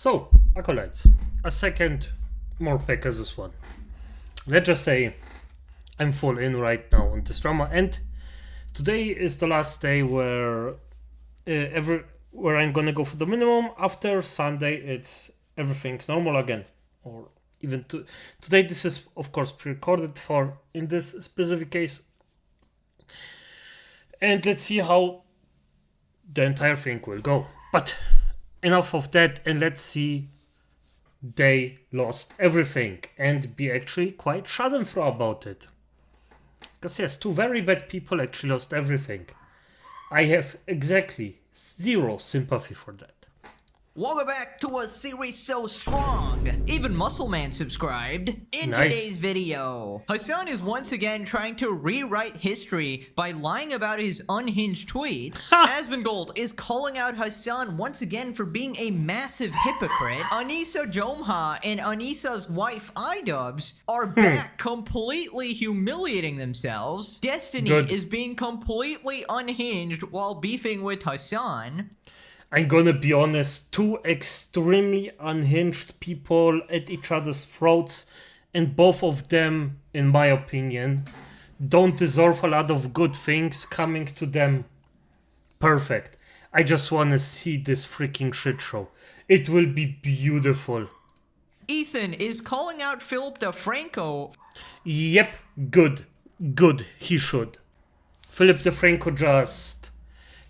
So, acolytes, a second more Pegasus one. Let's just say I'm full in right now on this drama, and today is the last day where where I'm gonna go for the minimum. After Sunday, it's everything's normal again, or even today. This is of course pre-recorded for in this specific case, and let's see how the entire thing will go. But enough of that, and let's see they lost everything and be actually quite schadenfreude about it. Because yes, two very bad people actually lost everything. I have exactly zero sympathy for that. Welcome back to a series so strong, even Muscle Man subscribed. In Nice. today's video, Hassan is once again trying to rewrite history by lying about his unhinged tweets. Asmongold is calling out Hassan once again for being a massive hypocrite. Anissa Jomha and Anissa's wife Idubbbz are back completely humiliating themselves. Destiny Good. is being completely unhinged while beefing with Hassan. I'm gonna be honest, two extremely unhinged people at each other's throats, and both of them, in my opinion, don't deserve a lot of good things coming to them. Perfect. I just wanna see this freaking shit show. It will be beautiful. Ethan is calling out Philip DeFranco. Yep, good. Good, he should. Philip DeFranco just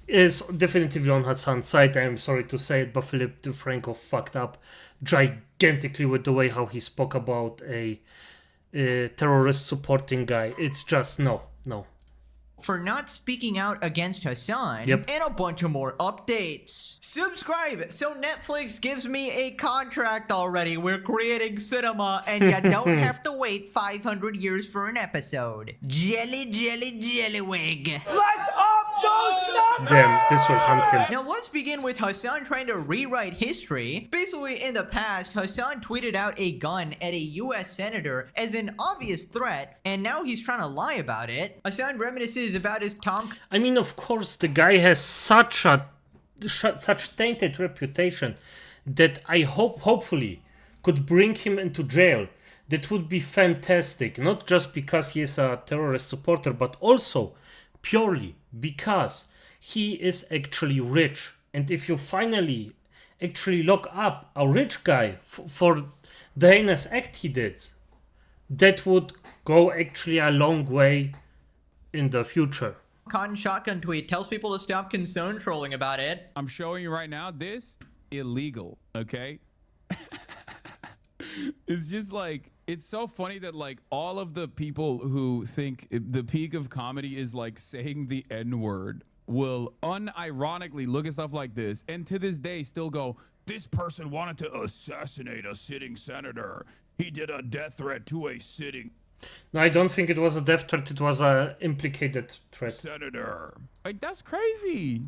is definitively on Hassan's side. I am sorry to say it, but Philip DeFranco fucked up gigantically with the way how he spoke about a terrorist supporting guy. It's just no. For not speaking out against Hassan. Yep. And a bunch of more updates. Subscribe so Netflix gives me a contract already. We're creating cinema and you don't have to wait 500 years for an episode. Jellywig. Let's up those numbers! Damn, this will hunt him. Now let's begin with Hassan trying to rewrite history. Basically, in the past, Hassan tweeted out a gun at a US senator as an obvious threat, and now he's trying to lie about it. Hassan reminisces about his I mean, of course, the guy has such tainted reputation that I hopefully could bring him into jail. That would be fantastic, not just because he is a terrorist supporter, but also purely because he is actually rich. And if you finally actually lock up a rich guy for the heinous act he did, that would go actually a long way in the future. Cotton Shotgun tweet tells people to stop concern trolling about it. I'm showing you right now, this illegal, okay? It's just like, it's so funny that like all of the people who think the peak of comedy is like saying the N-word will unironically look at stuff like this and to this day still go, this person wanted to assassinate a sitting senator. He did a death threat to a sitting No, I don't think it was a death threat, it was a implicated threat. senator. Like, that's crazy.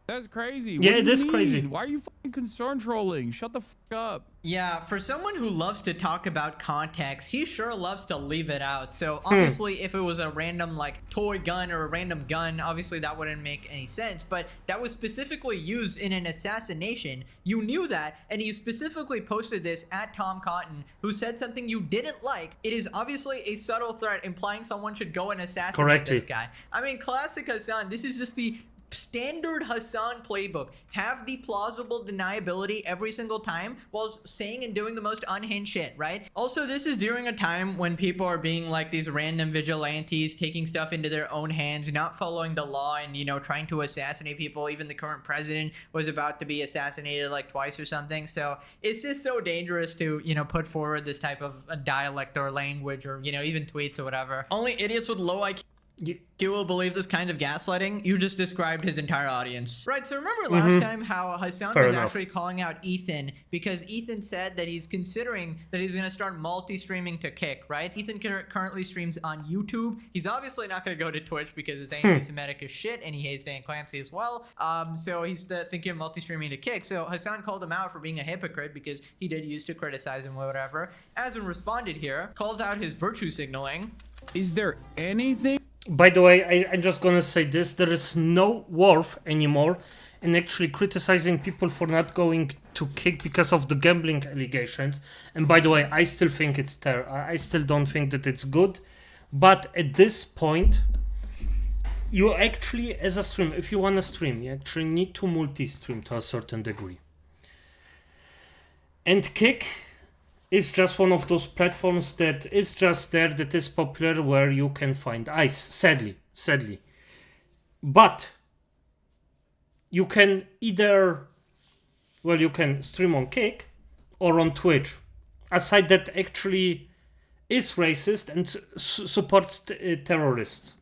That's crazy. Yeah, What do it you is crazy. mean? Why are you fucking concern trolling? Shut the fuck up. Yeah, for someone who loves to talk about context, he sure loves to leave it out. So obviously, if it was a random like toy gun or a random gun, obviously that wouldn't make any sense. But that was specifically used in an assassination. You knew that, and you specifically posted this at Tom Cotton, who said something you didn't like. It is obviously a subtle threat implying someone should go and assassinate Correctly. this guy. I mean, classic Hassan. This is just the standard Hassan playbook. Have the plausible deniability every single time while saying and doing the most unhinged shit, right? Also, this is during a time when people are being like these random vigilantes, taking stuff into their own hands, not following the law, and, you know, trying to assassinate people. Even the current president was about to be assassinated like twice or something. So it's just so dangerous to, you know, put forward this type of a dialect or language or, you know, even tweets or whatever. Only idiots with low IQ will believe this kind of gaslighting. You just described his entire audience. Right, so remember last time how Hassan Fair was enough. actually calling out Ethan because Ethan said that he's considering that he's going to start multi-streaming to Kick, right? Ethan currently streams on YouTube. He's obviously not going to go to Twitch because it's anti-Semitic as shit and he hates Dan Clancy as well. So he's thinking of multi-streaming to Kick. So Hassan called him out for being a hypocrite because he did used to criticize him or whatever. Asman responded here, calls out his virtue signaling. Is there anything By the way, I'm just gonna say this, there is no worth anymore and actually criticizing people for not going to Kick because of the gambling allegations. And by the way, I still think it's terrible. I still don't think that it's good. But at this point, you actually, as a stream, if you want to stream, you actually need to multi-stream to a certain degree. And Kick is just one of those platforms that is just there, that is popular, where you can find ice, sadly. But you can either, well, you can stream on Kick or on Twitch, a site that actually is racist and supports terrorists.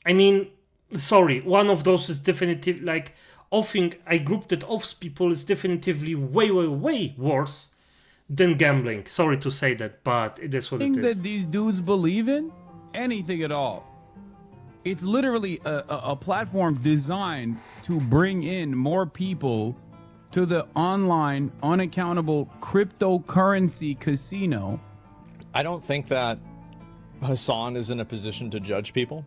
I mean, sorry, one of those is definitively, like, offing a group that offs people is definitively way worse than gambling. Sorry to say that, but it is what it is. That these dudes believe in? Anything at all. It's literally a platform designed to bring in more people to the online, unaccountable cryptocurrency casino. I don't think that Hassan is in a position to judge people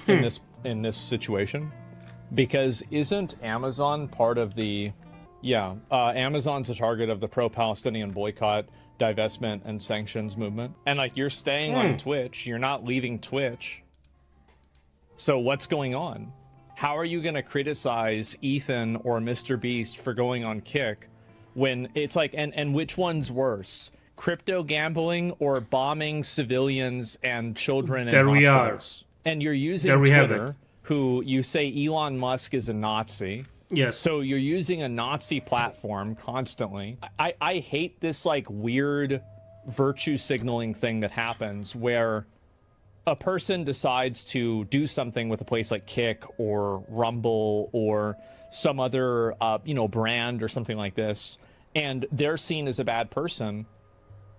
in this situation, because isn't Amazon part of the Amazon's a target of the pro-Palestinian boycott, divestment, and sanctions movement. And like, you're staying on Twitch, you're not leaving Twitch. So what's going on? How are you going to criticize Ethan or Mr. Beast for going on Kick when it's like, and which one's worse? Crypto gambling or bombing civilians and children in hospitals? And you're using Twitter, who you say Elon Musk is a Nazi. Yes. So you're using a Nazi platform constantly. I hate this like weird virtue signaling thing that happens where a person decides to do something with a place like Kick or Rumble or some other brand or something like this, and they're seen as a bad person,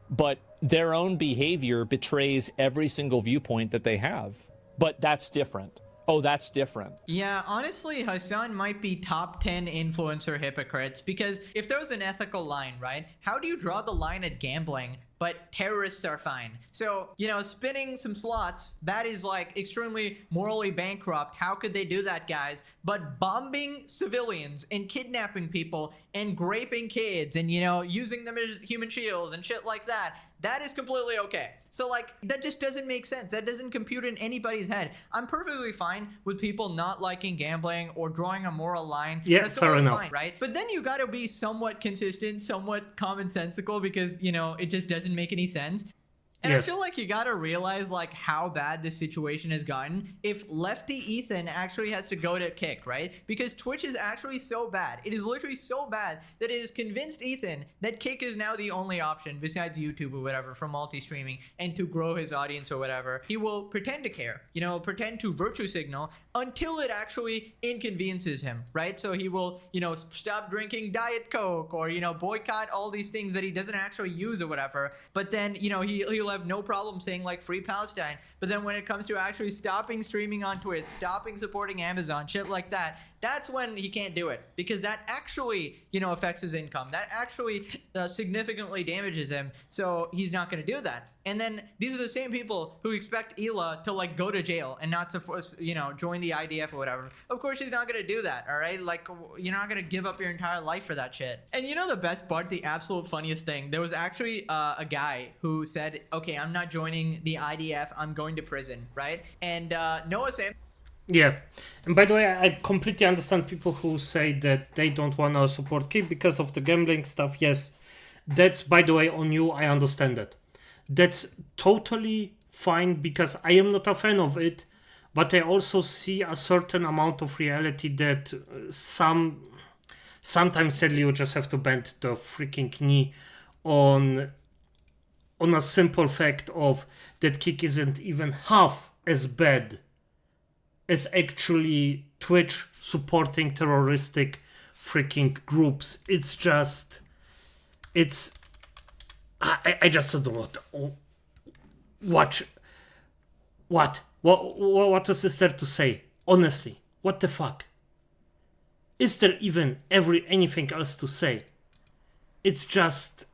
but their own behavior betrays every single viewpoint that they have. But that's different. Oh, that's different. Yeah, honestly, Hassan might be top 10 influencer hypocrites, because if there was an ethical line, right? How do you draw the line at gambling, but terrorists are fine? So, spinning some slots, that is like extremely morally bankrupt. How could they do that, guys? But bombing civilians and kidnapping people and raping kids and, using them as human shields and shit like that, that is completely okay. So like, that just doesn't make sense. That doesn't compute in anybody's head. I'm perfectly fine with people not liking gambling or drawing a moral line. Yeah, that's fair enough. fine, right? But then you gotta be somewhat consistent, somewhat commonsensical, because, it just doesn't make any sense. And Yes. I feel like you gotta realize like how bad this situation has gotten if Lefty Ethan actually has to go to Kick, right? Because Twitch is actually so bad. It is literally so bad that it has convinced Ethan that Kick is now the only option besides YouTube or whatever for multi-streaming and to grow his audience or whatever. He will pretend to care, pretend to virtue signal until it actually inconveniences him, right? So he will, stop drinking Diet Coke or, boycott all these things that he doesn't actually use or whatever. But then, he'll have no problem saying like free Palestine, but then when it comes to actually stopping streaming on Twitch, stopping supporting Amazon, shit like that, that's when he can't do it, because that actually affects his income, that actually significantly damages him, so he's not going to do that. And then these are the same people who expect Hila to like go to jail and not to join the IDF or whatever. Of course she's not going to do that, all right? Like, you're not going to give up your entire life for that shit. And the best part, the absolute funniest thing, there was actually a guy who said, okay, I'm not joining the IDF, I'm going to prison, right? And Noah Sam. Yeah, and by the way, I completely understand people who say that they don't want to support Kick because of the gambling stuff. Yes, that's, by the way, on you. I understand that. That's totally fine, because I am not a fan of it, but I also see a certain amount of reality that sometimes sadly you just have to bend the freaking knee on a simple fact of that Kick isn't even half as bad as actually Twitch supporting terroristic freaking groups. It's just, I just don't know what is there to say? Honestly, what the fuck? Is there even anything else to say? It's just,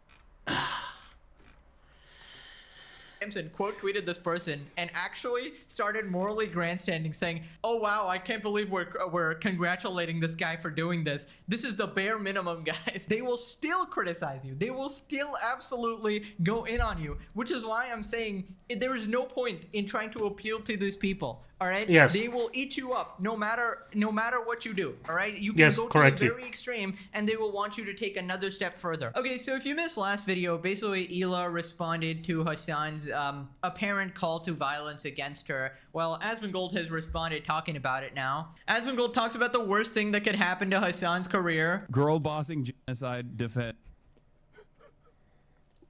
and quote tweeted this person and actually started morally grandstanding, saying, "Oh wow, I can't believe we're congratulating this guy for doing this. This is the bare minimum, guys." They will still criticize you. They will still absolutely go in on you, which is why I'm saying there is no point in trying to appeal to these people. All right. Yes. They will eat you up no matter what you do. All right. You can Yes, go correctly. to the very extreme, and they will want you to take another step further. Okay. So if you missed last video, basically Hila responded to Hassan's apparent call to violence against her. Well, Asmongold has responded talking about it now. Asmongold talks about the worst thing that could happen to Hassan's career. Girl bossing genocide defense.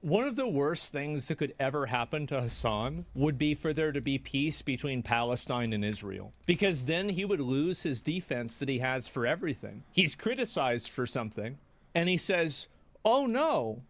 One of the worst things that could ever happen to Hassan would be for there to be peace between Palestine and Israel. Because then he would lose his defense that he has for everything. He's criticized for something, and he says, "Oh no,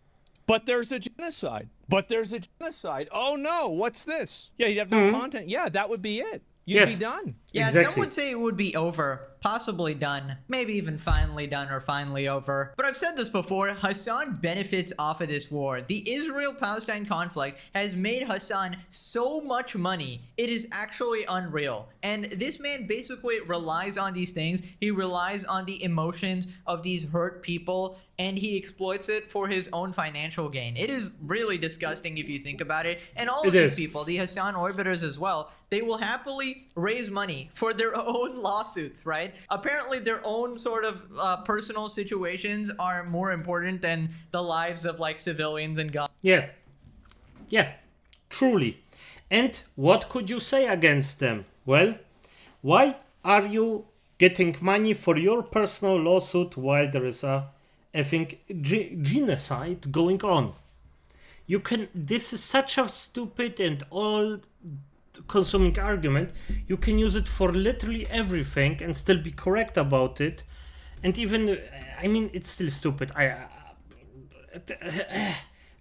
but there's a genocide. But there's a genocide. Oh no, what's this?" Yeah, you'd have no content. Yeah, that would be it. You'd Yes. be done. Yeah, Exactly. some would say it would be over, possibly done, maybe even finally done or finally over. But I've said this before, Hassan benefits off of this war. The Israel-Palestine conflict has made Hassan so much money, it is actually unreal. And this man basically relies on these things. He relies on the emotions of these hurt people, and he exploits it for his own financial gain. It is really disgusting if you think about it. And all of It these is. people, the Hassan orbiters as well, they will happily raise money for their own lawsuits, right? Apparently their own sort of personal situations are more important than the lives of like civilians and guns. Yeah. Yeah. Truly. And what could you say against them? Well, why are you getting money for your personal lawsuit while there is a effing genocide going on? You can. This is such a stupid and all-consuming argument. You can use it for literally everything and still be correct about it. And even, I mean, it's still stupid.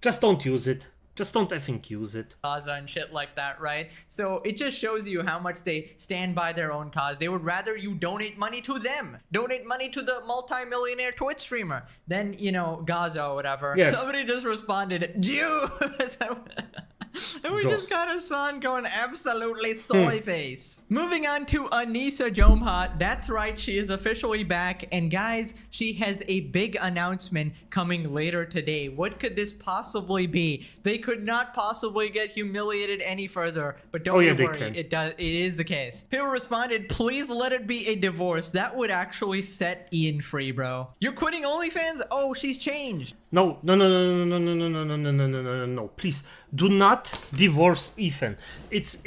Just don't use it. Just don't effing use it. Gaza and shit like that, right? So it just shows you how much they stand by their own cause. They would rather you donate money to them, donate money to the multi-millionaire Twitch streamer than, you know, Gaza or whatever. Yes. Somebody just responded, Jews! And we just got Hassan going absolutely soy face. Moving on to Anissa Jomhat. That's right, she is officially back. And guys, she has a big announcement coming later today. What could this possibly be? They could not possibly get humiliated any further. But don't you they worry, can. it is the case. People responded, "Please let it be a divorce. That would actually set Ian free, bro. You're quitting OnlyFans? Oh, she's changed." No. Please do not divorce Ethan. It's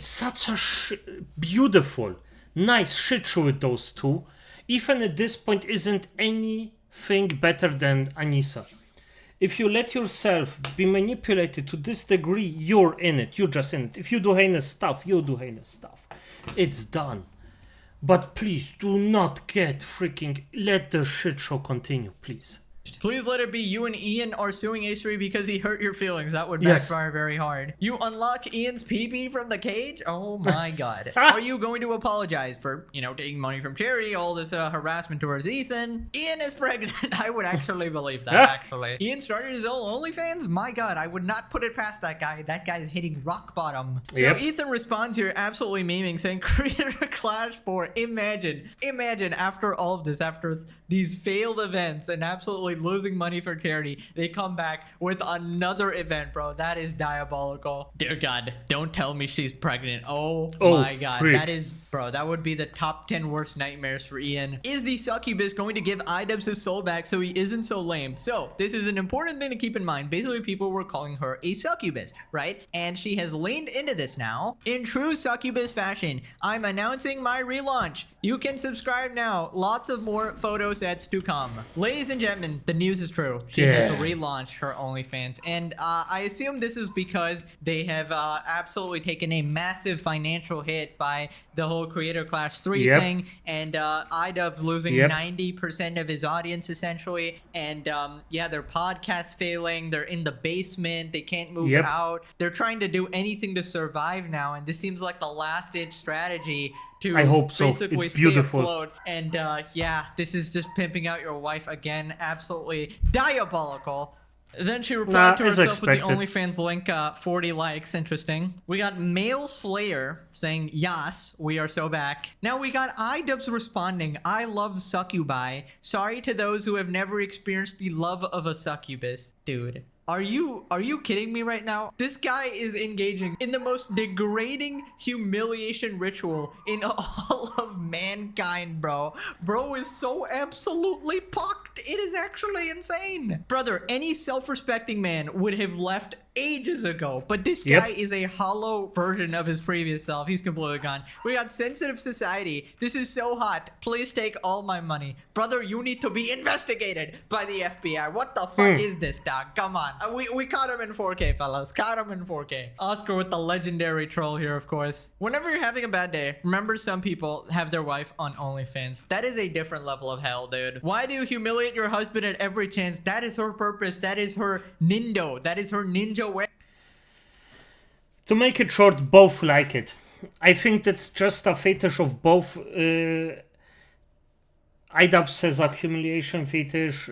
such a beautiful, nice shit show with those two. Ethan at this point isn't anything better than Anissa. If you let yourself be manipulated to this degree, you're in it. You're just in it. If you do heinous stuff, you do heinous stuff. It's done. But please do not let the shit show continue, please. Please let it be you and Ian are suing Ace3 because he hurt your feelings. That would Yes. backfire very hard. You unlock Ian's PP from the cage? Oh my god. Are you going to apologize for, you know, taking money from charity, all this harassment towards Ethan? Ian is pregnant. I would actually believe that, actually. Ian started his own OnlyFans? My god, I would not put it past that guy. That guy's hitting rock bottom. So Yep. Ethan responds here absolutely memeing, saying, "Creator Clash 4. Imagine after all of this, after these failed events and absolutely losing money for charity, they come back with another event, bro. That is diabolical. Dear God, don't tell me she's pregnant. Oh my God. freak. That is, bro, that would be the top 10 worst nightmares for Ian. Is the succubus going to give iDubbbz his soul back so he isn't so lame? So this is an important thing to keep in mind. Basically, people were calling her a succubus, right? And she has leaned into this now. In true succubus fashion, I'm announcing my relaunch. You can subscribe now. Lots of more photo sets to come. Ladies and gentlemen, the news is true. She has Yeah. relaunched her OnlyFans. And I assume this is because they have absolutely taken a massive financial hit by the whole Creator Clash 3 Yep. thing. And iDubbbz losing Yep. 90% of his audience, essentially. And yeah, their podcast failing. They're in the basement. They can't move Yep. out. They're trying to do anything to survive now. And this seems like the last ditch strategy to I hope so. basically It's stay beautiful. afloat. And yeah, this is just pimping out your wife again. Absolutely diabolical. Then she replied to as herself with the expected. OnlyFans link, 40 likes. Interesting. We got Male Slayer saying, "Yas, we are so back." Now we got iDubbbz responding, "I love succubi. Sorry to those who have never experienced the love of a succubus." Dude. Are you kidding me right now? This guy is engaging in the most degrading humiliation ritual in all of mankind, bro. Bro is so absolutely pucked. It is actually insane. Brother, any self-respecting man would have left ages ago, but this guy is a hollow version of his previous self. He's completely gone. We got Sensitive Society. This is so hot. Please take all my money. Brother, you need to be investigated by the FBI. What the fuck is this, dog? Come on. We caught him in 4K, fellas. Caught him in 4K. Oscar with the legendary troll here, of course. Whenever you're having a bad day, remember some people have their wife on OnlyFans. That is a different level of hell, dude. Why do you humiliate your husband at every chance? That is her purpose. That is her nindo. That is her ninja way. To make it short, both like it. I think that's just a fetish of both. iDubbbz has a humiliation fetish.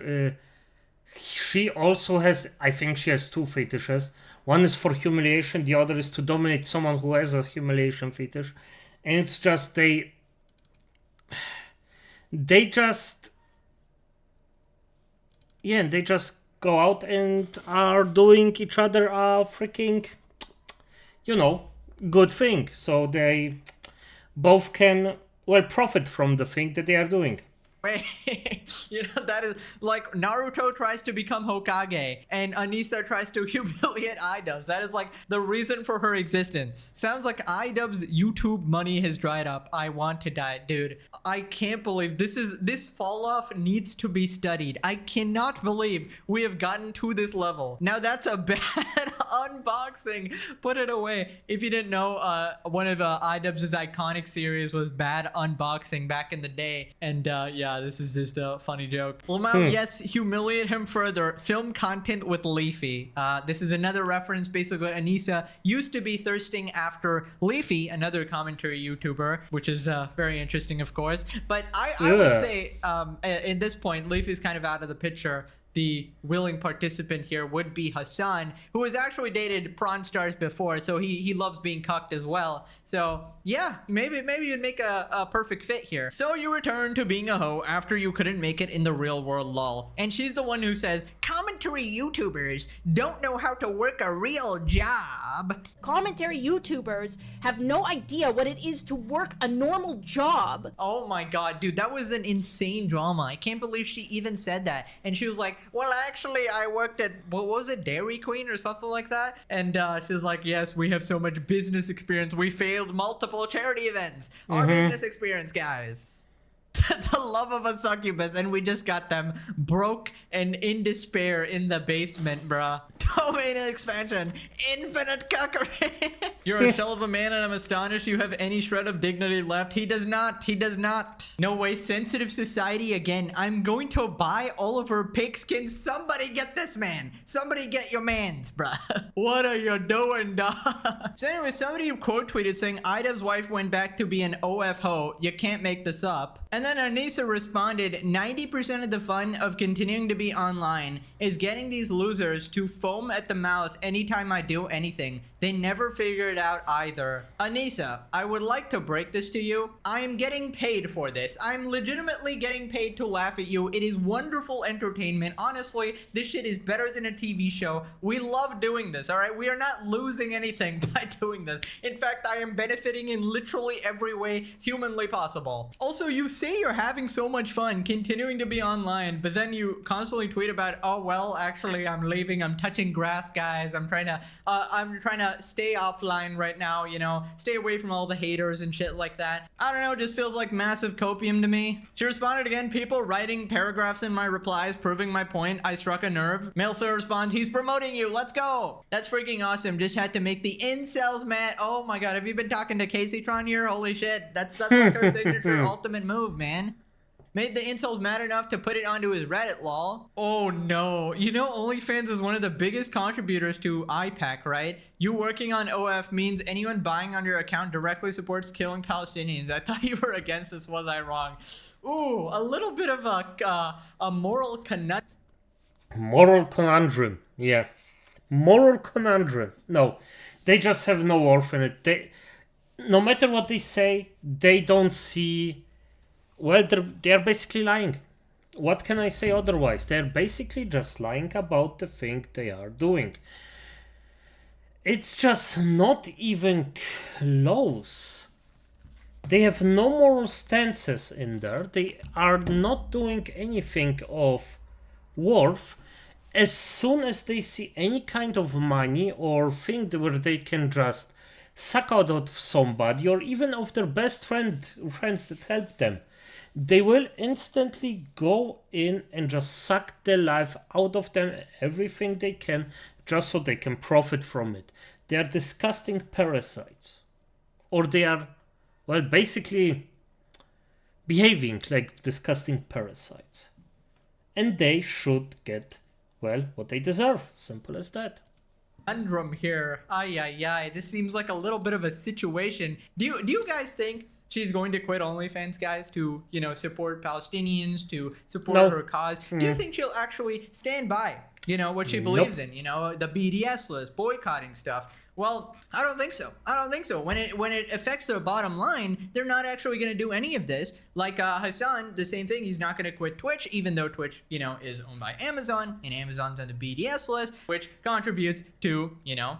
She also has, I think she has two fetishes. One is for humiliation, the other is to dominate someone who has a humiliation fetish. And it's just they just go out and are doing each other a freaking, good thing. So they both can, profit from the thing that they are doing. That is like Naruto tries to become Hokage and Anissa tries to humiliate iDubbbz. That is like the reason for her existence. Sounds like iDubbbz YouTube money has dried up. I want to die, dude. I can't believe this fall off needs to be studied. I cannot believe we have gotten to this level. Now that's a bad unboxing. Put it away. If you didn't know, one of iDubbbz's iconic series was Bad Unboxing back in the day, and yeah, this is just a funny joke. Lamau, yes, humiliate him further. Film content with Leafy. This is another reference. Basically, Anissa used to be thirsting after Leafy, another commentary YouTuber, which is very interesting, of course. But I would say, in this point, Leafy's kind of out of the picture. The willing participant here would be Hassan, who has actually dated Prawn Stars before, so he loves being cucked as well. So yeah, maybe you'd make a perfect fit here. So you return to being a hoe after you couldn't make it in the real world, lol. And she's the one who says, commentary YouTubers don't know how to work a real job. Commentary YouTubers have no idea what it is to work a normal job. Oh my god, dude, that was an insane drama. I can't believe she even said that. And she was like, well, actually, I worked at, what was it, Dairy Queen or something like that? And she's like, yes, we have so much business experience. We failed multiple charity events. Our business experience, guys. The love of a succubus, and we just got them broke and in despair in the basement, bruh. Domain expansion, infinite cuckery. You're a shell of a man, and I'm astonished you have any shred of dignity left. He does not. He does not. No way. Sensitive Society again. I'm going to buy all of her pigskins. Somebody get this man. Somebody get your mans, bruh. What are you doing, dog? So anyway, somebody quote tweeted saying iDubbbz's wife went back to be an OF hoe. You can't make this up. And then Anissa responded, 90% of the fun of continuing to be online is getting these losers to foam at the mouth anytime I do anything. They never figure it out either. Anissa, I would like to break this to you. I am getting paid for this. I'm legitimately getting paid to laugh at you. It is wonderful entertainment. Honestly, this shit is better than a TV show. We love doing this, all right? We are not losing anything by doing this. In fact, I am benefiting in literally every way humanly possible. Also, you say you're having so much fun continuing to be online, but then you constantly tweet about, oh, well, actually, I'm leaving. I'm touching grass, guys. I'm trying to stay offline right now, stay away from all the haters and shit like that. I don't know, it just feels like massive copium to me. She responded again, people writing paragraphs in my replies proving my point. I struck a nerve. Mailser responds, he's promoting you, let's go. That's freaking awesome. Just had to make the incels mad. Oh my god, have you been talking to Casey Tron here? Holy shit, that's like her signature ultimate move, man. Made the incels mad enough to put it onto his Reddit, lol. Oh no. OnlyFans is one of the biggest contributors to IPAC, right? You working on OF means anyone buying on your account directly supports killing Palestinians. I thought you were against this. Was I wrong? Ooh, a little bit of a moral conundrum. Moral conundrum. Yeah. Moral conundrum. No. They just have no worth in it. No matter what they say, they don't see... Well, they're basically lying. What can I say otherwise? They're basically just lying about the thing they are doing. It's just not even close. They have no moral stances in there. They are not doing anything of worth. As soon as they see any kind of money or thing where they can just suck out of somebody or even of their best friends that help them, they will instantly go in and just suck the life out of them, everything they can, just so they can profit from it. They are disgusting parasites. Or they are, well, basically behaving like disgusting parasites. And they should get, well, what they deserve. Simple as that. Conundrum here. Ay. This seems like a little bit of a situation. Do you guys think she's going to quit OnlyFans, guys, to, you know, support Palestinians, to support her cause? Do you think she'll actually stand by, you know, what she believes in, you know, the BDS list, boycotting stuff? Well, I don't think so. When it affects their bottom line, they're not actually going to do any of this. Like Hassan, the same thing. He's not going to quit Twitch, even though Twitch, you know, is owned by Amazon, and Amazon's on the BDS list, which contributes to, you know,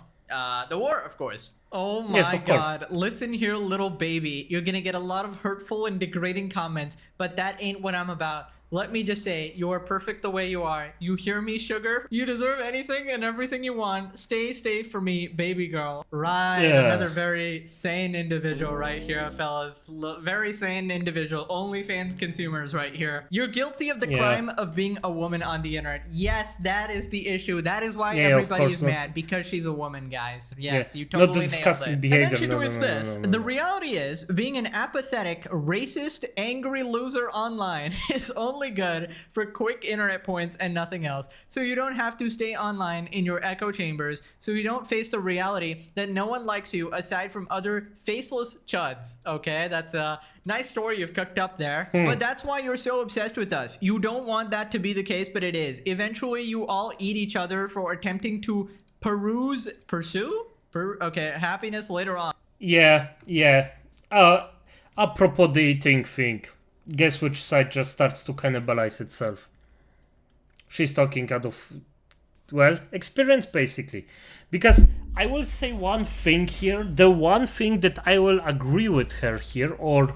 the war, of course. Oh my God. Listen here, little baby. You're going to get a lot of hurtful and degrading comments, but that ain't what I'm about. Let me just say, you are perfect the way you are. You hear me, sugar? You deserve anything and everything you want. Stay for me, baby girl. Right, another very sane individual right here, fellas. Very sane individual. OnlyFans consumers right here. You're guilty of the crime of being a woman on the internet. Yes, that is the issue. That is why everybody is mad, because she's a woman, guys. Yes, you totally nailed it. Behavior. And then she twists this. The reality is, being an apathetic, racist, angry loser online is only good for quick internet points and nothing else. So you don't have to stay online in your echo chambers, so you don't face the reality that no one likes you aside from other faceless chuds. Okay, that's a nice story you've cooked up there. But that's why you're so obsessed with us. You don't want that to be the case, but it is. Eventually, you all eat each other for attempting to pursue happiness later on. Yeah. Apropos the eating thing. Guess which side just starts to cannibalize itself? She's talking out of, well, experience, basically. Because I will say one thing here, the one thing that I will agree with her here, or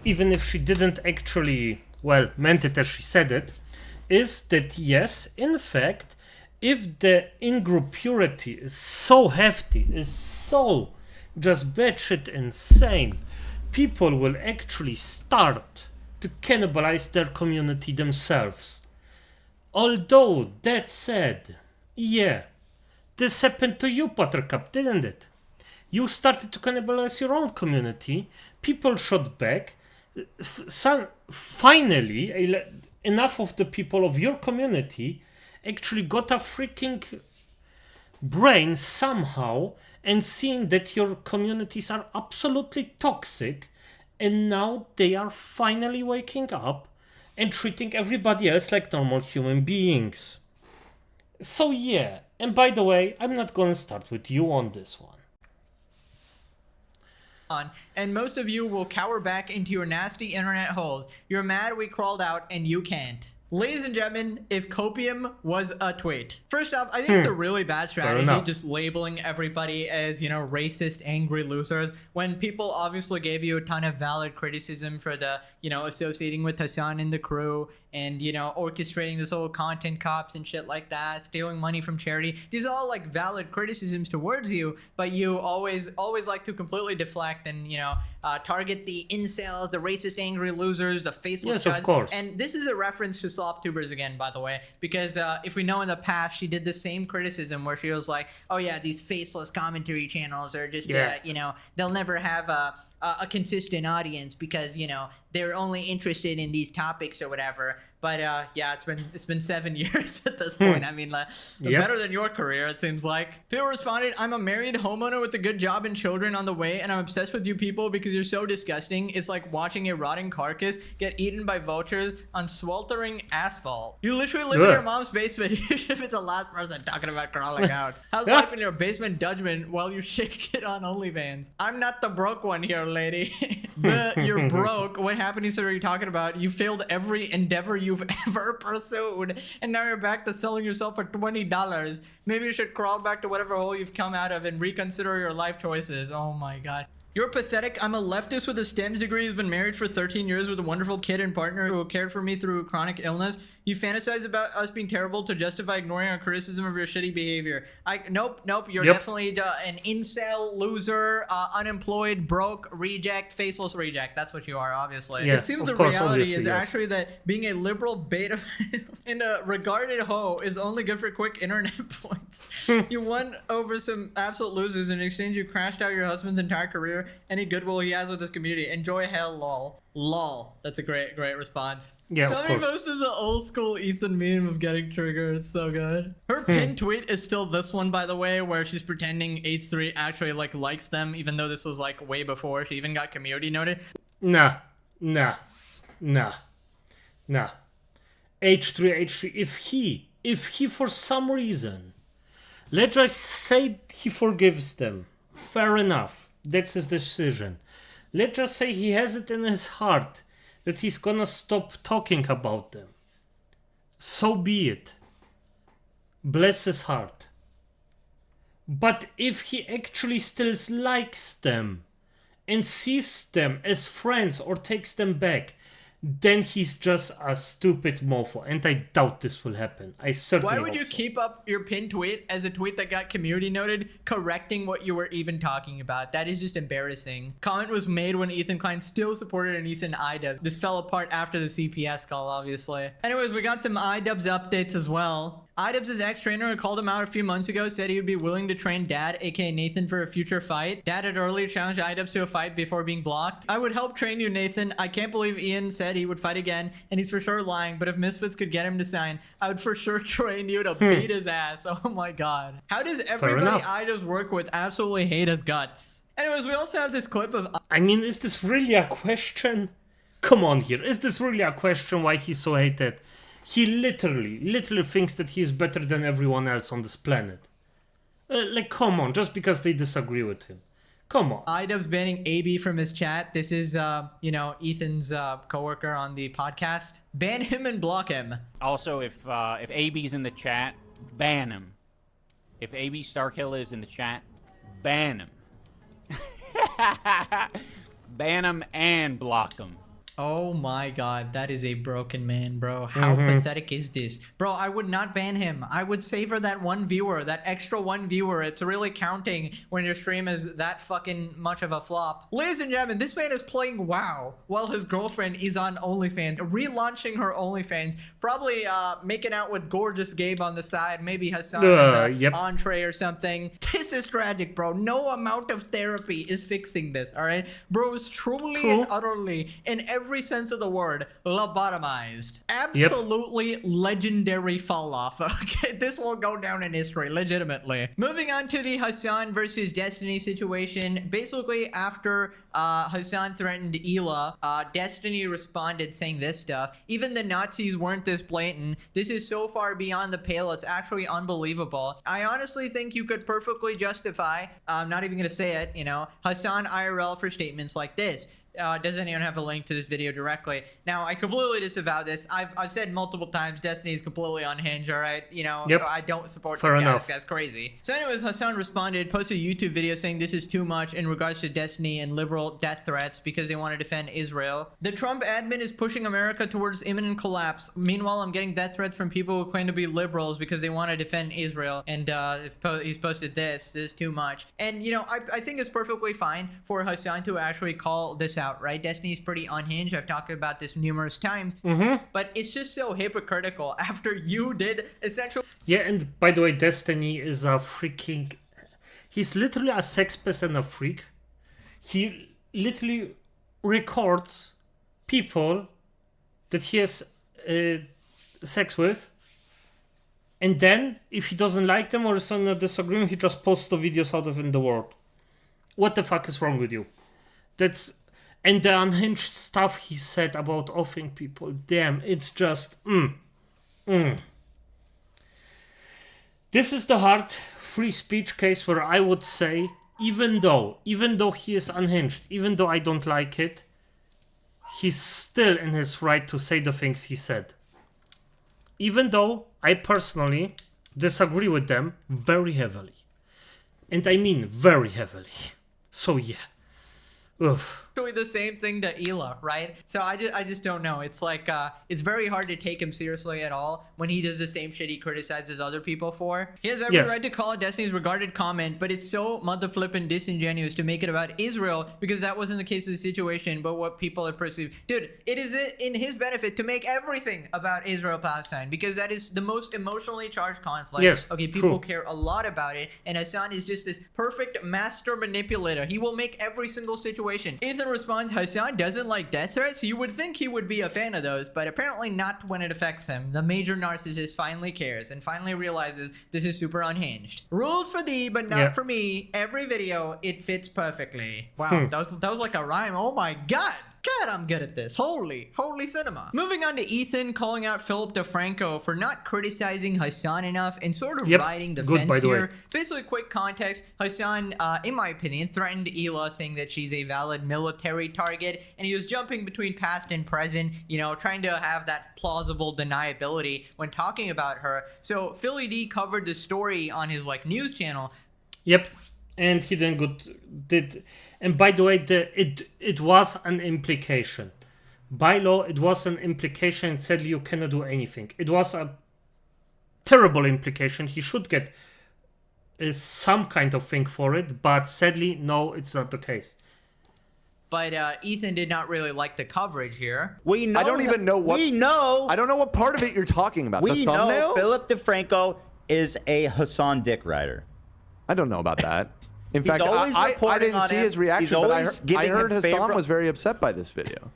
even if she didn't actually, well, meant it as she said it, is that yes, in fact, if the in-group purity is so hefty, is so just batshit insane, people will actually start to cannibalize their community themselves. Although, that said, yeah, this happened to you, Buttercup, didn't it? You started to cannibalize your own community, people shot back, finally, enough of the people of your community actually got a freaking brain somehow and seeing that your communities are absolutely toxic, and now they are finally waking up and treating everybody else like normal human beings. So yeah, and by the way, I'm not gonna start with you on this one. And most of you will cower back into your nasty internet holes. You're mad we crawled out and you can't. Ladies and gentlemen, if copium was a tweet. First off, I think it's a really bad strategy just labeling everybody as, you know, racist, angry losers when people obviously gave you a ton of valid criticism for the, you know, associating with Hassan and the crew and, you know, orchestrating this whole content cops and shit like that, stealing money from charity. These are all like valid criticisms towards you, but you always like to completely deflect and, you know, target the incels, the racist, angry losers, the faceless guys. Of course. And this is a reference to SlopTubers again, by the way, because if we know in the past, she did the same criticism where she was like, oh yeah, these faceless commentary channels are just, you know, they'll never have a consistent audience because, you know, they're only interested in these topics or whatever. But yeah, it's been 7 years at this point. I mean, Yep. better than your career, it seems like. People responded, I'm a married homeowner with a good job and children on the way, and I'm obsessed with you people because you're so disgusting. It's like watching a rotting carcass get eaten by vultures on sweltering asphalt. You literally live in Ugh. your mom's basement. You should be the last person talking about crawling out. How's life in your basement judgment while you shake it on OnlyFans? I'm not the broke one here, lady. But you're broke. What happenings are you talking about? You failed every endeavor you've ever pursued, and now you're back to selling yourself for $20. Maybe you should crawl back to whatever hole you've come out of and reconsider your life choices. Oh my god. You're pathetic. I'm a leftist with a STEMS degree who's been married for 13 years with a wonderful kid and partner who cared for me through chronic illness. You fantasize about us being terrible to justify ignoring our criticism of your shitty behavior. Nope. You're Yep. definitely an incel, loser, unemployed, broke, reject, faceless reject. That's what you are, obviously. Yeah, It seems of the course, reality obviously, is yes. actually that being a liberal beta and a regarded hoe is only good for quick internet points. You won over some absolute losers. In exchange, you crashed out your husband's entire career, any goodwill he has with this community. Enjoy hell, lol. Lol. That's a great response. Yeah, of Somebody course. posted the old school Ethan meme of getting triggered. It's so good. Her pinned tweet is still this one, by the way, where she's pretending H3 actually likes them, even though this was like way before. She even got community noted. Nah. H3, if he for some reason, let's just say he forgives them, fair enough, that's his decision. Let's just say he has it in his heart that he's gonna stop talking about them. So be it. Bless his heart. But if he actually still likes them and sees them as friends or takes them back, then he's just a stupid mofo, and I doubt this will happen. I certainly Why would you hope so. keep up your pinned tweet as a tweet that got community noted, correcting what you were even talking about? That is just embarrassing. Comment was made when Ethan Klein still supported Anissa and IDubbbz. This fell apart after the CPS call, obviously. Anyways, we got some IDubbbz updates as well. IDubbbz' ex-trainer called him out a few months ago, said he would be willing to train Dad, aka Nathan, for a future fight. Dad had earlier challenged IDubbbz to a fight before being blocked. I would help train you, Nathan. I can't believe Ian said he would fight again, and he's for sure lying, but if Misfits could get him to sign, I would for sure train you to beat his ass. Oh my god. How does everybody enough. IDubbbz work with absolutely hate his guts? Anyways, we also have this clip of I mean, is this really a question? Come on here. Is this really a question why he's so hated? He literally thinks that he's better than everyone else on this planet. Like, come on, just because they disagree with him. Come on. IDubbbz banning AB from his chat. This is, Ethan's coworker on the podcast. Ban him and block him. Also, if AB's in the chat, ban him. If AB Starkill is in the chat, ban him. Ban him and block him. Oh my god, that is a broken man, bro. How pathetic is this? Bro, I would not ban him. I would savor that one viewer, that extra one viewer. It's really counting when your stream is that fucking much of a flop. Ladies and gentlemen, this man is playing WoW while his girlfriend is on OnlyFans, relaunching her OnlyFans, probably making out with gorgeous Gabe on the side, maybe Hassan as a Yep. entree or something. This is tragic, bro. No amount of therapy is fixing this, all right? Bro is truly True. and utterly, in every sense of the word, lobotomized. Absolutely legendary fall off. Okay, this will go down in history, legitimately. Moving on to the Hassan versus Destiny situation. Basically, after Hassan threatened Ela, Destiny responded saying this stuff. Even the Nazis weren't this blatant. This is so far beyond the pale, it's actually unbelievable. I honestly think you could perfectly justify, I'm not even gonna say it, Hassan IRL for statements like this. Does anyone have a link to this video directly? Now, I completely disavow this. I've said multiple times, Destiny is completely unhinged, all right? Yep. I don't support Fair this guy. enough. This guy's crazy. So anyways, Hassan responded, posted a YouTube video saying this is too much in regards to Destiny and liberal death threats because they want to defend Israel. The Trump admin is pushing America towards imminent collapse. Meanwhile, I'm getting death threats from people who claim to be liberals because they want to defend Israel. And he's posted this. This is too much. And, I think it's perfectly fine for Hassan to actually call this out, right? Destiny is pretty unhinged. I've talked about this numerous times. But it's just so hypocritical after you did essentially... Yeah, and by the way, Destiny is a freaking... He's literally a sex pest and a freak. He literally records people that he has sex with, and then if he doesn't like them or is on a disagreement, he just posts the videos out of in the world. What the fuck is wrong with you? And the unhinged stuff he said about offing people, damn, it's just This is the hard free speech case where I would say, even though he is unhinged, even though I don't like it, he's still in his right to say the things he said. Even though I personally disagree with them very heavily. And I mean very heavily. So yeah. Oof. The same thing to Ela, right? So I just don't know. It's like it's very hard to take him seriously at all when he does the same shit he criticizes other people for. He has every right to call it Destiny's regarded comment, but it's so motherflippin' disingenuous to make it about Israel, because that wasn't the case of the situation, but what people have perceived. Dude, it is in his benefit to make everything about Israel-Palestine, because that is the most emotionally charged conflict. Yes, okay, people care a lot about it, and Hassan is just this perfect master manipulator. He will make every single situation. Ethan responds, Hassan doesn't like death threats. You would think he would be a fan of those, but apparently not when it affects him. The major narcissist finally cares and finally realizes this is super unhinged. Rules for thee, but not for me. Every video, it fits perfectly. Wow, that was like a rhyme. Oh my god. God, I'm good at this. Holy cinema. Moving on to Ethan calling out Philip DeFranco for not criticizing Hassan enough and sort of riding the fence here. Basically, quick context. Hassan, in my opinion, threatened Ela, saying that she's a valid military target, and he was jumping between past and present, you know, trying to have that plausible deniability when talking about her. So Philly D covered the story on his news channel. Yep. And he then did, and by the way, it was an implication. By law, it was an implication. Sadly, you cannot do anything. It was a terrible implication. He should get some kind of thing for it, but sadly, no, it's not the case. But Ethan did not really like the coverage here. We know. I don't even know what. We know. I don't know what part of it you're talking about. We the thumbnail? know Philip DeFranco is a Hassan dick rider. I don't know about that. In He's fact, always I reporting didn't on see him. his reaction, He's but always I giving heard him Hassan favor- was very upset by this video.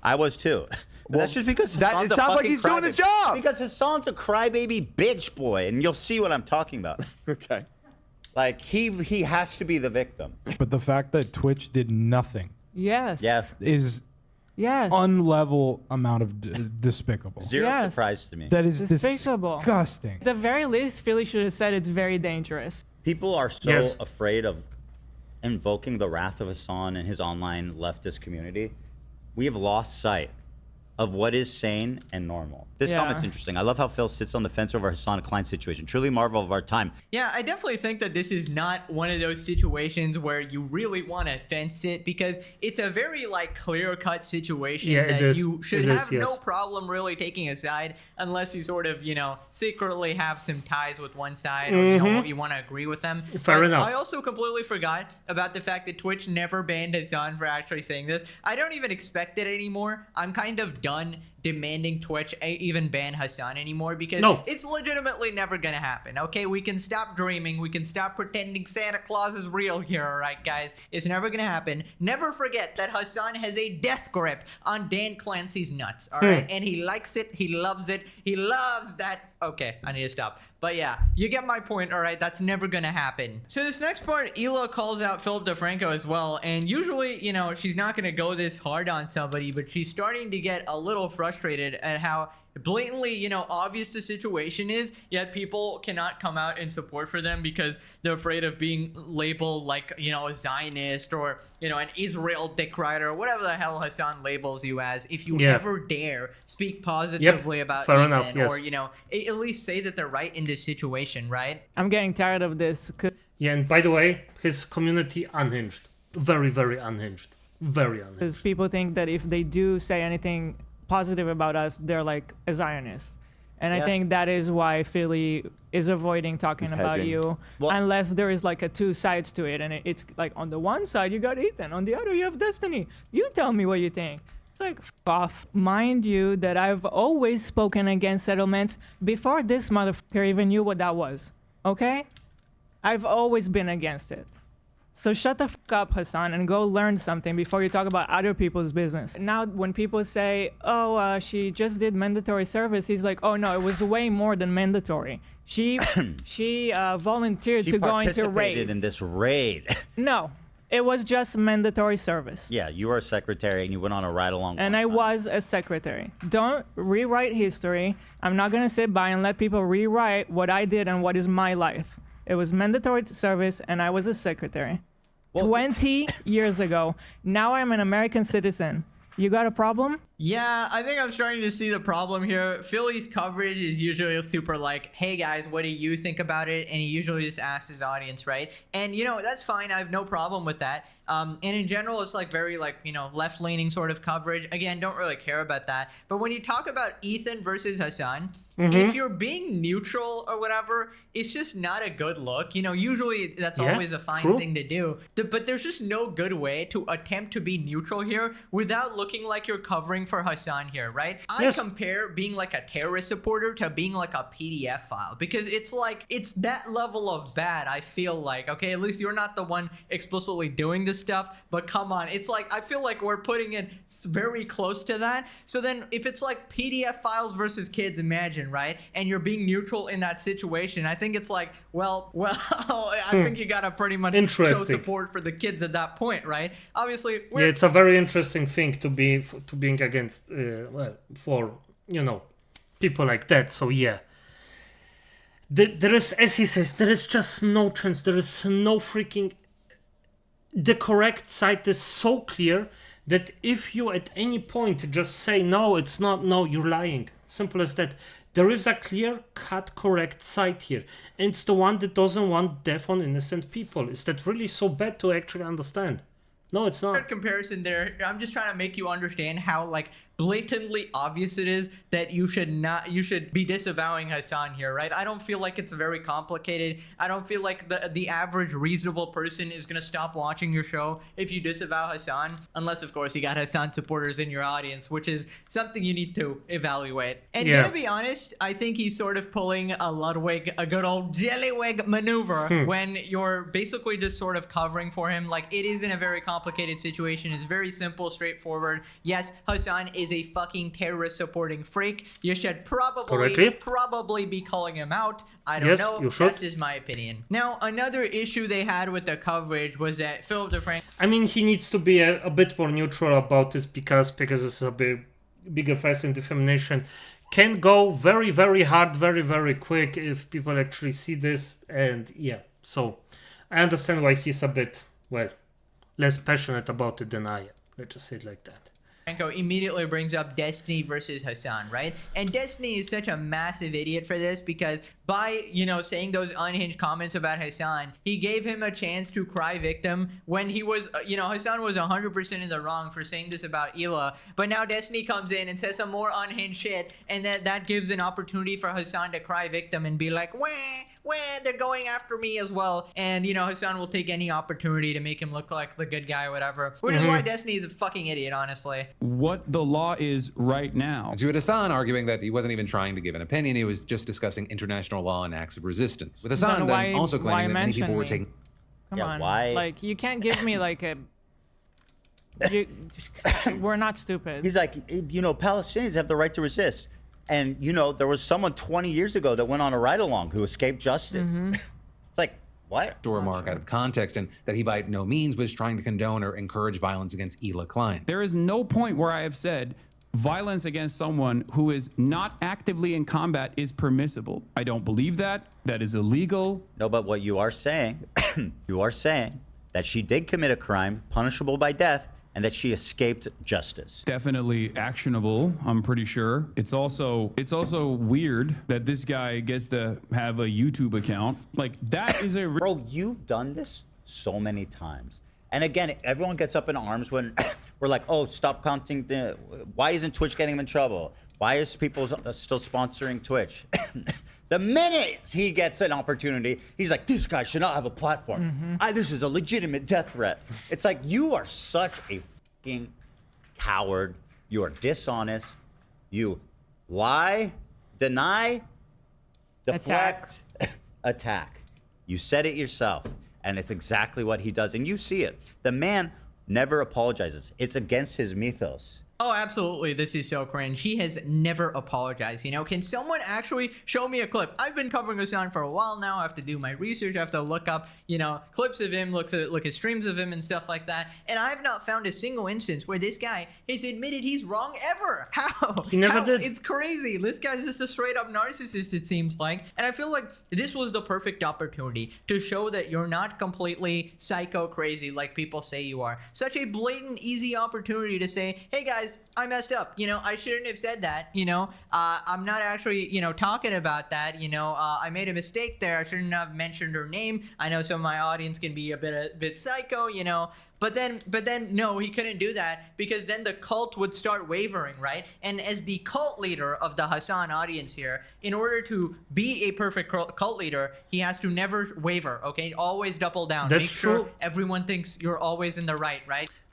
I was too. But that's just because that- Hassan's it a sounds like fucking he's doing his crybaby. job. Because Hassan's a crybaby bitch boy, and you'll see what I'm talking about. Okay. Like he has to be the victim. But the fact that Twitch did nothing Yes. Yes. is Yes. unlevel amount of despicable. Zero Yes. surprise to me. That is Despicable. disgusting. At the very least, Philly should have said it's very dangerous. People are so Yes. afraid of invoking the wrath of Hassan and his online leftist community. We have lost sight of what is sane and normal. This comment's interesting. I love how Phil sits on the fence over Hassan Klein's situation. Truly marvel of our time. Yeah, I definitely think that this is not one of those situations where you really want to fence it, because it's a very clear-cut situation that you should have no problem really taking a side, unless you sort of, secretly have some ties with one side, or you want to agree with them. Fair enough. I also completely forgot about the fact that Twitch never banned Hassan for actually saying this. I don't even expect it anymore. I'm kind of done demanding Twitch even ban Hassan anymore, because it's legitimately never gonna happen. Okay, we can stop dreaming, we can stop pretending Santa Claus is real here. All right, guys, it's never gonna happen. Never forget that Hassan has a death grip on Dan Clancy's nuts. All right, and he likes it, he loves it, he loves that. Okay, I need to stop. But yeah, you get my point, all right? That's never gonna happen. So this next part, Ela calls out Philip DeFranco as well, and usually, she's not gonna go this hard on somebody, but she's starting to get a little frustrated at how blatantly, obvious the situation is, yet people cannot come out in support for them because they're afraid of being labeled like, a Zionist or, an Israel dick rider, or whatever the hell Hassan labels you as, if you ever dare speak positively about Ethan, or, at least say that they're right in this situation, right? I'm getting tired of this. Yeah, and by the way, his community unhinged. Very, very unhinged. Very unhinged. Because people think that if they do say anything positive about us, they're like a Zionist. And I think that is why Philly is avoiding talking about you, unless there is a two sides to it. And it's like, on the one side, you got Ethan. On the other, you have Destiny. You tell me what you think. It's like, f off. Mind you that I've always spoken against settlements before this motherfucker even knew what that was. Okay? I've always been against it. So shut the fuck up, Hassan, and go learn something before you talk about other people's business. Now, when people say, oh, she just did mandatory service, he's like, oh no, it was way more than mandatory. She volunteered to go into raids. Participated in this raid. No, it was just mandatory service. Yeah, you were a secretary and you went on a ride along. And I was a secretary. Don't rewrite history. I'm not going to sit by and let people rewrite what I did and what is my life. It was mandatory service, and I was a secretary. 20 years ago. Now I'm an American citizen. You got a problem? Yeah, I think I'm starting to see the problem here. Philly's coverage is usually super like, hey guys, what do you think about it? And he usually just asks his audience, right? And, you know, that's fine. I have no problem with that. And in general, it's like very like, you know, left-leaning sort of coverage. Again, don't really care about that. But when you talk about Ethan versus Hassan, if you're being neutral or whatever, it's just not a good look. You know, usually that's always a fine thing to do. But there's just no good way to attempt to be neutral here without looking like you're covering for Hassan here, right? I compare being like a terrorist supporter to being like a PDF file, because it's like, it's that level of bad, I feel like. Okay, at least you're not the one explicitly doing this stuff, but come on, it's like, I feel like we're putting it very close to that. So then if it's like PDF files versus kids, imagine, right? And you're being neutral in that situation, I think it's like, well, I think you gotta pretty much show support for the kids at that point, right? Obviously, yeah, it's a very interesting thing to being against, for, you know, people like that. So yeah, there is, as he says, there is just no chance. There is no freaking. The correct side is so clear that if you at any point just say no, it's not, no, you're lying. Simple as that. There is a clear-cut correct side here, and it's the one that doesn't want death on innocent people. Is that really so bad to actually understand? No, it's not. Comparison there. I'm just trying to make you understand how like blatantly obvious it is that you should be disavowing Hassan here, right? I don't feel like it's very complicated. I don't feel like the average reasonable person is gonna stop watching your show if you disavow Hassan, unless of course you got Hassan supporters in your audience, which is something you need to evaluate. And to be honest, I think he's sort of pulling a Ludwig, a good old Jellywig maneuver when you're basically just sort of covering for him. Like, it isn't a very complicated situation. It's very simple, straightforward. Yes, Hassan is a fucking terrorist supporting freak. You should probably be calling him out. I don't know. That's just my opinion. Now, another issue they had with the coverage was that Philip DeFranco, I mean, he needs to be a bit more neutral about this because it's a big offense in defamation. Can go very, very hard, very, very quick if people actually see this. And yeah, so I understand why he's a bit, well, less passionate about it than I am. Let's just say it like that. Immediately brings up Destiny versus Hassan, right? And Destiny is such a massive idiot for this because by, you know, saying those unhinged comments about Hassan, he gave him a chance to cry victim when he was, you know, Hassan was 100% in the wrong for saying this about Hila. But now Destiny comes in and says some more unhinged shit, and that gives an opportunity for Hassan to cry victim and be like, wah, they're going after me as well. And, you know, Hassan will take any opportunity to make him look like the good guy or whatever. Which is why Destiny is a fucking idiot, honestly. What the law is right now. You had Hassan arguing that he wasn't even trying to give an opinion. He was just discussing international law and acts of resistance. With Hassan then also claiming that many people were taking... Come on. Like, you can't give me like a... We're not stupid. He's like, you know, Palestinians have the right to resist. And, you know, there was someone 20 years ago that went on a ride-along who escaped justice. It's like, what? Remark out of context, and that he by no means was trying to condone or encourage violence against Hila Klein. There is no point where I have said violence against someone who is not actively in combat is permissible. I don't believe that. That is illegal. No, but what you are saying, you are saying that she did commit a crime punishable by death, and that she escaped justice. Definitely actionable, I'm pretty sure. It's also weird that this guy gets to have a YouTube account. Like, that is a... Bro, you've done this so many times. And again, everyone gets up in arms when we're like, oh, stop counting the... Why isn't Twitch getting him in trouble? Why is people still sponsoring Twitch? The minute he gets an opportunity, he's like, this guy should not have a platform. This is a legitimate death threat. It's like, you are such a fucking coward. You are dishonest. You lie, deny, deflect, attack. You said it yourself. And it's exactly what he does. And you see it. The man never apologizes. It's against his mythos. Oh, absolutely. This is so cringe. He has never apologized. You know, can someone actually show me a clip? I've been covering Hasan for a while now. I have to do my research. I have to look up, you know, clips of him, look at streams of him and stuff like that. And I have not found a single instance where this guy has admitted he's wrong ever. How? He never did. It's crazy. This guy's just a straight up narcissist, it seems like. And I feel like this was the perfect opportunity to show that you're not completely psycho crazy like people say you are. Such a blatant, easy opportunity to say, hey guys, I messed up. You know, I shouldn't have said that. You know, I'm not actually, you know, talking about that. You know, I made a mistake there. I shouldn't have mentioned her name. I know some of my audience can be a bit psycho, you know. But then, no, he couldn't do that because then the cult would start wavering, right? And as the cult leader of the Hasan audience here, in order to be a perfect cult leader, he has to never waver, okay? Always double down. That's Make sure true. everyone thinks you're always in the right?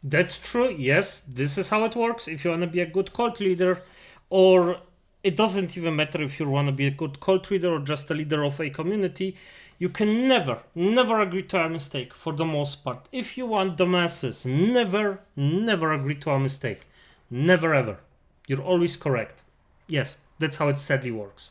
That's true, yes. This is how it works. If you want to be a good cult leader, or it doesn't even matter if you want to be a good cult leader or just a leader of a community, you can never agree to a mistake for the most part. If you want the masses, never agree to a mistake. Never ever. You're always correct. Yes, that's how it sadly works.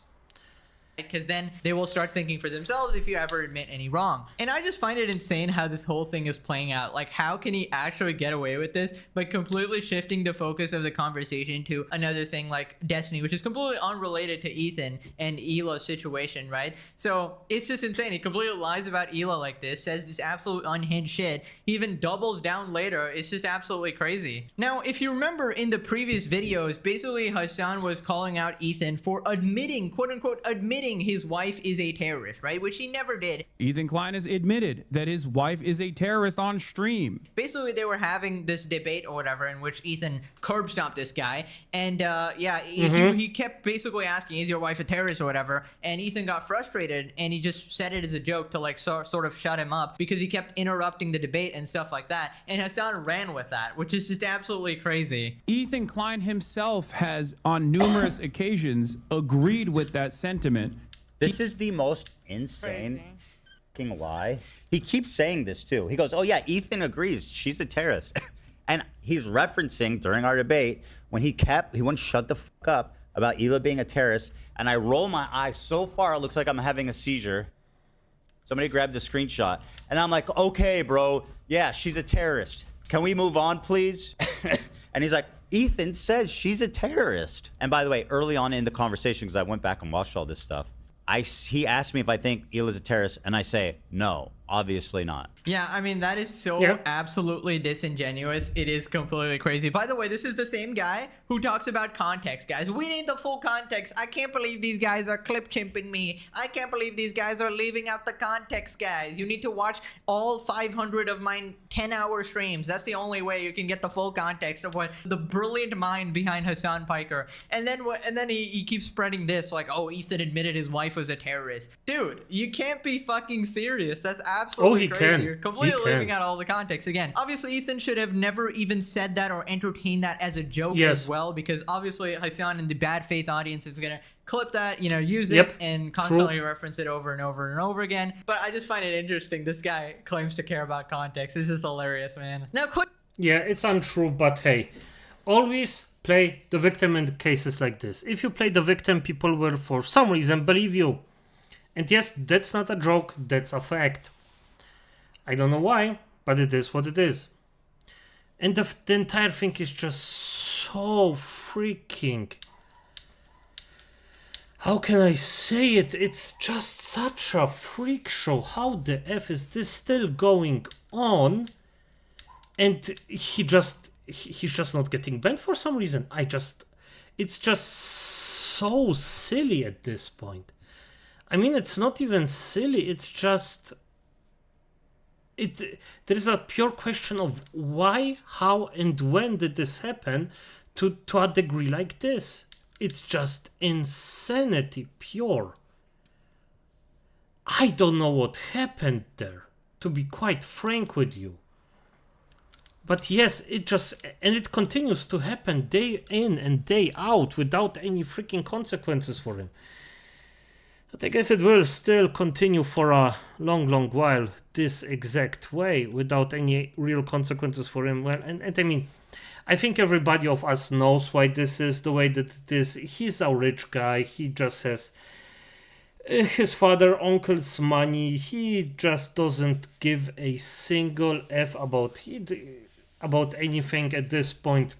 Because then they will start thinking for themselves if you ever admit any wrong. And I just find it insane how this whole thing is playing out. Like, how can he actually get away with this by completely shifting the focus of the conversation to another thing like Destiny, which is completely unrelated to Ethan and Ela's situation, right? So it's just insane. He completely lies about Ela like this, says this absolute unhinged shit. He even doubles down later. It's just absolutely crazy. Now, if you remember in the previous videos, basically Hasan was calling out Ethan for admitting, quote unquote, admitting his wife is a terrorist, right? Which he never did. Ethan Klein has admitted that his wife is a terrorist on stream. Basically, they were having this debate or whatever in which Ethan curb stomped this guy. And he kept basically asking, is your wife a terrorist or whatever? And Ethan got frustrated and he just said it as a joke to like sort of shut him up because he kept interrupting the debate and stuff like that. And Hasan ran with that, which is just absolutely crazy. Ethan Klein himself has on numerous occasions agreed with that sentiment. This is the most insane fucking lie. He keeps saying this too. He goes, oh yeah, Ethan agrees. She's a terrorist. And he's referencing during our debate when he wouldn't shut the fuck up about Ela being a terrorist. And I roll my eyes so far, it looks like I'm having a seizure. Somebody grabbed a screenshot. And I'm like, okay, bro. Yeah, she's a terrorist. Can we move on, please? And he's like, Ethan says she's a terrorist. And by the way, early on in the conversation, because I went back and watched all this stuff, he asked me if I think Ela's a terrorist, and I say, no, obviously not. Yeah, I mean, that is so absolutely disingenuous. It is completely crazy. By the way, this is the same guy who talks about context, guys. We need the full context. I can't believe these guys are clip chimping me. I can't believe these guys are leaving out the context, guys. You need to watch all 500 of my 10-hour streams. That's the only way you can get the full context of what the brilliant mind behind Hasan Piker. And then he keeps spreading this, like, oh, Ethan admitted his wife was a terrorist. Dude, you can't be fucking serious. That's absolutely crazy. You're completely leaving out all the context again. Obviously, Ethan should have never even said that or entertained that as a joke as well, because obviously Hasan and the bad faith audience is gonna clip that, you know, use it and constantly reference it over and over and over again. But I just find it interesting. This guy claims to care about context. This is hilarious, man. Now, yeah, it's untrue, but hey, always play the victim in cases like this. If you play the victim, people will for some reason believe you. And yes, that's not a joke, that's a fact. I don't know why, but it is what it is. And the entire thing is just so freaking... How can I say it? It's just such a freak show. How the F is this still going on? And he's just not getting banned for some reason. It's just so silly at this point. I mean, it's not even silly, it's just... There is a pure question of why, how, and when did this happen to a degree like this. It's just insanity pure. I don't know what happened there, to be quite frank with you. But yes, it continues to happen day in and day out without any freaking consequences for him. But I guess it will still continue for a long, long while this exact way without any real consequences for him. Well, and I mean, I think everybody of us knows why this is the way that it is. He's a rich guy. He just has his father, uncle's money. He just doesn't give a single F about anything at this point.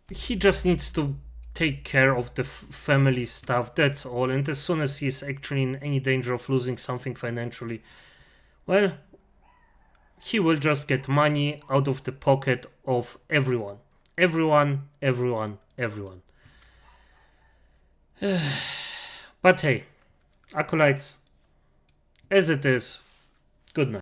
He just needs to take care of the family stuff, that's all. And as soon as he's actually in any danger of losing something financially, well, he will just get money out of the pocket of everyone. Everyone. But hey, Acolytes, as it is, good night.